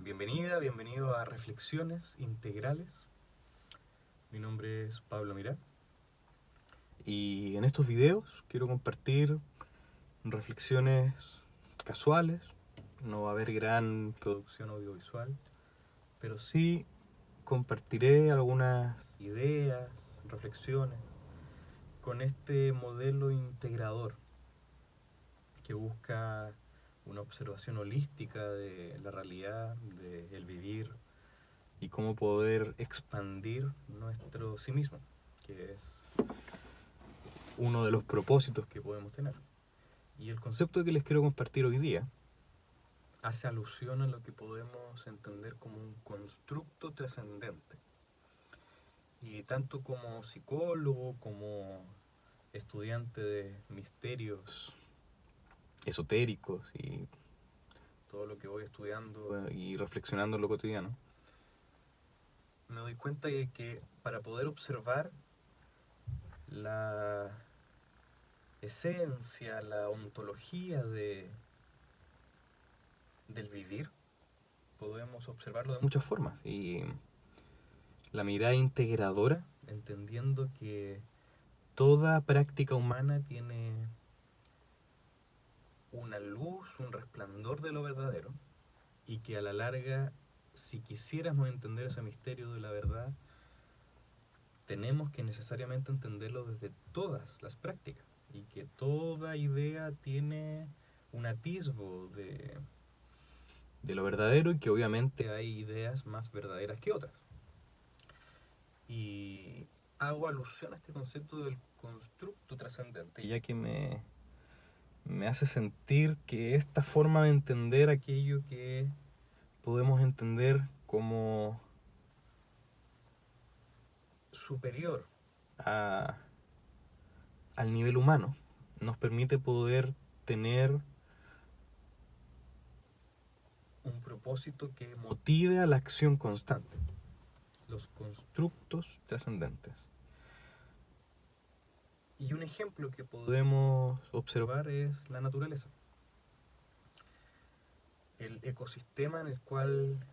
Bienvenido a Reflexiones Integrales. Mi nombre es Pablo Mirá y en estos videos quiero compartir reflexiones casuales. No va a haber gran producción audiovisual, pero sí compartiré algunas ideas, reflexiones con este modelo integrador que busca una observación holística de la realidad, del vivir y cómo poder expandir nuestro sí mismo, que es uno de los propósitos que podemos tener. Y el concepto que les quiero compartir hoy día hace alusión a lo que podemos entender como un constructo trascendente. Y tanto como psicólogo, como estudiante de misterios esotéricos y todo lo que voy estudiando y reflexionando en lo cotidiano, me doy cuenta de que para poder observar la esencia, la ontología del vivir, podemos observarlo de muchas formas. Y la mirada integradora, entendiendo que toda práctica humana tiene una luz, un resplandor de lo verdadero, y que a la larga, si quisiéramos entender ese misterio de la verdad, tenemos que necesariamente entenderlo desde todas las prácticas, y que toda idea tiene un atisbo de lo verdadero, y que obviamente hay ideas más verdaderas que otras. Y hago alusión a este concepto del constructo trascendente, ya que me hace sentir que esta forma de entender aquello que podemos entender como superior al nivel humano nos permite poder tener un propósito que motive a la acción constante, los constructos trascendentes. Y un ejemplo que podemos observar es la naturaleza, el ecosistema en el cual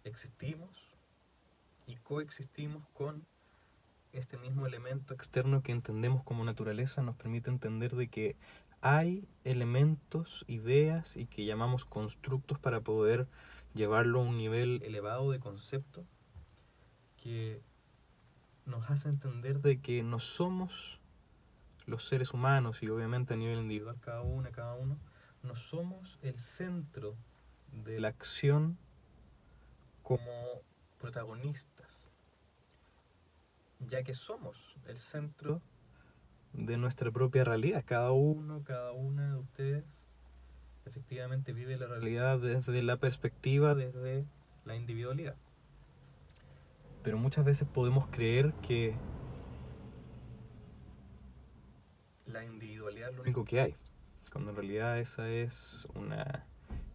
existimos y coexistimos con este mismo elemento externo que entendemos como naturaleza. Nos permite entender de que hay elementos, ideas y que llamamos constructos para poder llevarlo a un nivel elevado de concepto que nos hace entender de que no somos los seres humanos, y obviamente a nivel individual cada uno, no somos el centro de la acción como protagonistas, ya que somos el centro de nuestra propia realidad. Cada una de ustedes efectivamente vive la realidad desde la perspectiva, desde la individualidad. Pero muchas veces podemos creer que la individualidad es lo único que hay, cuando en realidad esa es una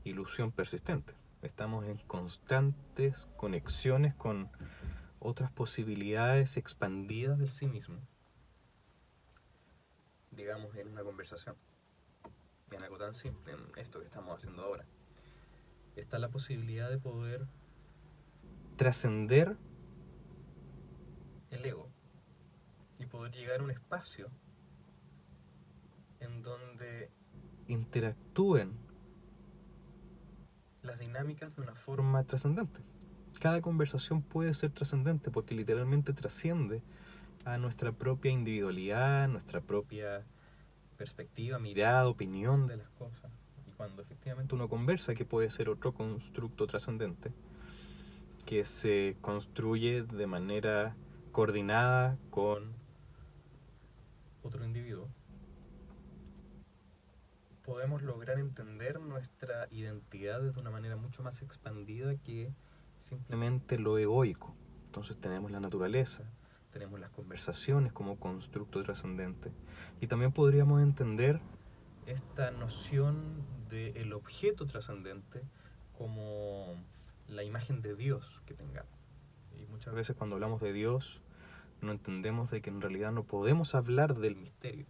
ilusión persistente. Estamos en constantes conexiones con otras posibilidades expandidas del sí mismo. Digamos, en una conversación, en algo tan simple, en esto que estamos haciendo ahora, está la posibilidad de poder trascender el ego y poder llegar a un espacio en donde interactúen las dinámicas de una forma trascendente. Cada conversación puede ser trascendente porque literalmente trasciende a nuestra propia individualidad, nuestra propia perspectiva, mirada, opinión de las cosas. Y cuando efectivamente uno conversa, que puede ser otro constructo trascendente, que se construye de manera coordinada con otro individuo, podemos lograr entender nuestra identidad de una manera mucho más expandida que simplemente lo egoico. Entonces tenemos la naturaleza, tenemos las conversaciones como constructo trascendente, y también podríamos entender esta noción del objeto trascendente como la imagen de Dios que tengamos. Y muchas veces cuando hablamos de Dios no entendemos de que en realidad no podemos hablar del misterio,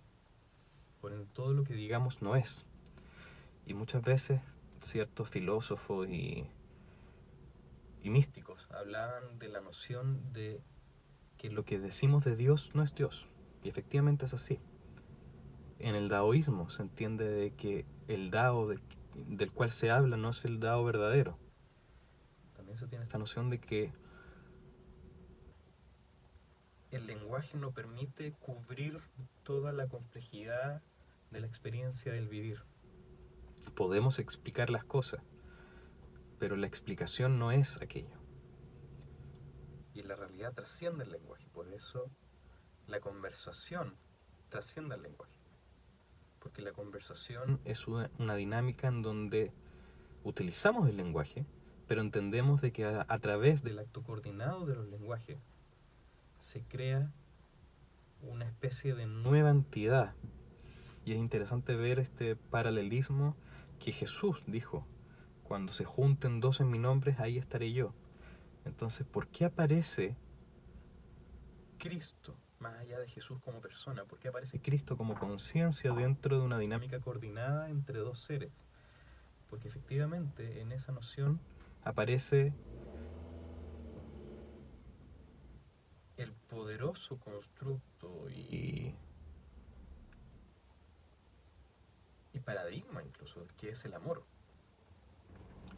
por ende todo lo que digamos no es. Y muchas veces ciertos filósofos y y místicos hablaban de la noción de que lo que decimos de Dios no es Dios. Y efectivamente es así. En el daoísmo se entiende de que el Dao del cual se habla no es el Dao verdadero. También se tiene esta noción de que el lenguaje no permite cubrir toda la complejidad de la experiencia del vivir. Podemos explicar las cosas, pero la explicación no es aquello. Y la realidad trasciende el lenguaje, por eso la conversación trasciende el lenguaje. Porque la conversación es una dinámica en donde utilizamos el lenguaje, pero entendemos de que a través del acto coordinado de los lenguajes se crea una especie de nueva entidad. Y es interesante ver este paralelismo que Jesús dijo: cuando se junten dos en mi nombre, ahí estaré yo. Entonces, ¿por qué aparece Cristo más allá de Jesús como persona? ¿Por qué aparece Cristo como conciencia dentro de una dinámica coordinada entre dos seres? Porque efectivamente en esa noción aparece el poderoso constructo y paradigma incluso, que es el amor.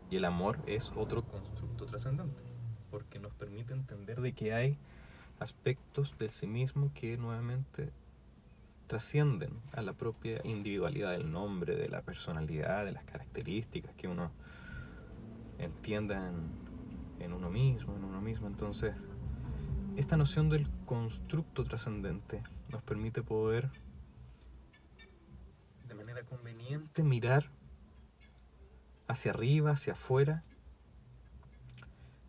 Y el amor es otro constructo trascendente, porque nos permite entender de que hay aspectos del sí mismo que nuevamente trascienden a la propia individualidad del nombre, de la personalidad, de las características que uno entienda en uno mismo. Entonces, esta noción del constructo trascendente nos permite poder de manera conveniente mirar hacia arriba, hacia afuera,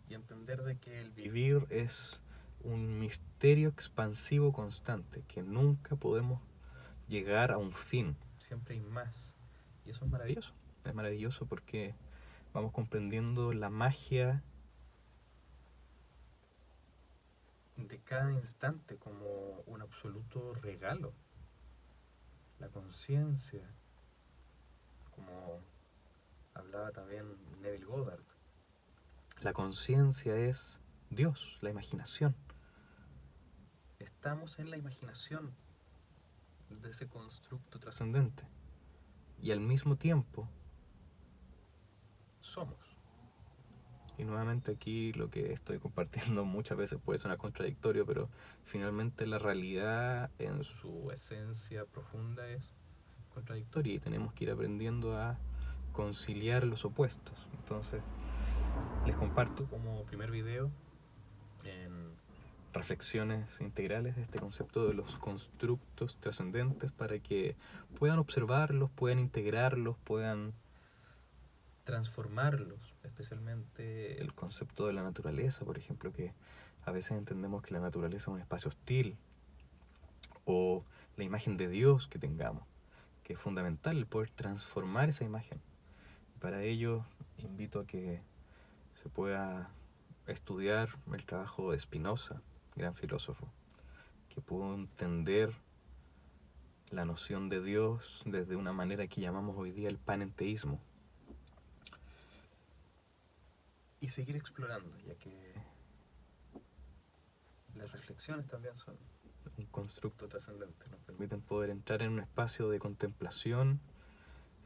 y entender de que el vivir es un misterio expansivo constante, que nunca podemos llegar a un fin, siempre hay más. Y eso es maravilloso porque vamos comprendiendo la magia de cada instante como un absoluto regalo. La conciencia, como hablaba también Neville Goddard, la conciencia es Dios, la imaginación. Estamos en la imaginación de ese constructo trascendente y al mismo tiempo somos. Y nuevamente aquí lo que estoy compartiendo muchas veces puede sonar contradictorio, pero finalmente la realidad en su esencia profunda es contradictoria y tenemos que ir aprendiendo a conciliar los opuestos. Entonces les comparto como primer video en reflexiones integrales de este concepto de los constructos trascendentes para que puedan observarlos, puedan integrarlos, puedan transformarlos, especialmente el concepto de la naturaleza, por ejemplo, que a veces entendemos que la naturaleza es un espacio hostil, o la imagen de Dios que tengamos, que es fundamental el poder transformar esa imagen. Para ello invito a que se pueda estudiar el trabajo de Spinoza, gran filósofo, que pudo entender la noción de Dios desde una manera que llamamos hoy día el panenteísmo, y seguir explorando, ya que las reflexiones también son un constructo trascendente, nos permiten poder entrar en un espacio de contemplación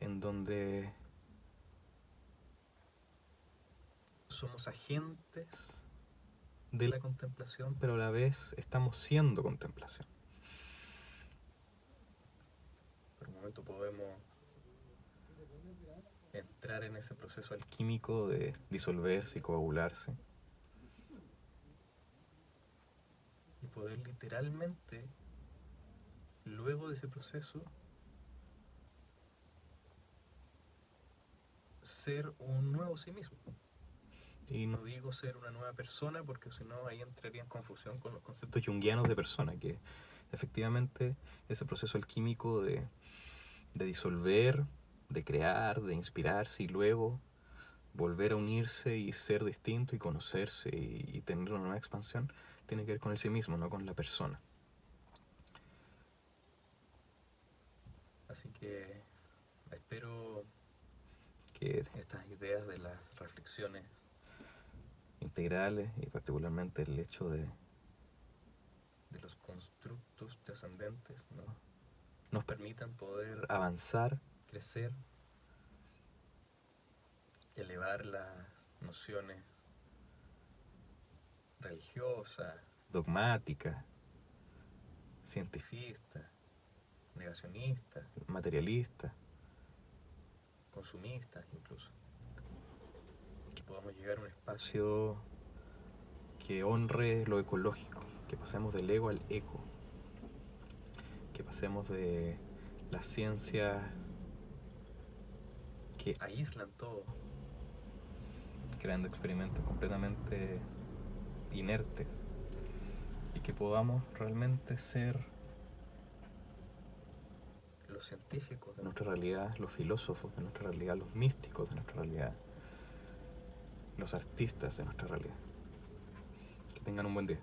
en donde somos agentes de la contemplación, pero a la vez estamos siendo contemplación. Por un momento podemos entrar en ese proceso alquímico de disolverse y coagularse, y poder literalmente, luego de ese proceso, ser un nuevo sí mismo. Y no digo ser una nueva persona porque si no ahí entraría en confusión con los conceptos junguianos de persona, que efectivamente ese proceso alquímico de disolver, de crear, de inspirarse y luego volver a unirse y ser distinto y conocerse y tener una nueva expansión, tiene que ver con el sí mismo, no con la persona. Así que espero que estas ideas de las reflexiones integrales y particularmente el hecho de los constructos trascendentes, ¿no?, nos permitan poder avanzar, crecer, elevar las nociones religiosas, dogmáticas, cientifistas, negacionistas, materialistas, consumistas incluso. Que podamos llegar a un espacio que honre lo ecológico, que pasemos del ego al eco, que pasemos de las ciencias que aíslan todo, creando experimentos completamente inertes, y que podamos realmente ser los científicos de nuestra realidad, los filósofos de nuestra realidad, los místicos de nuestra realidad, los artistas de nuestra realidad. Que tengan un buen día.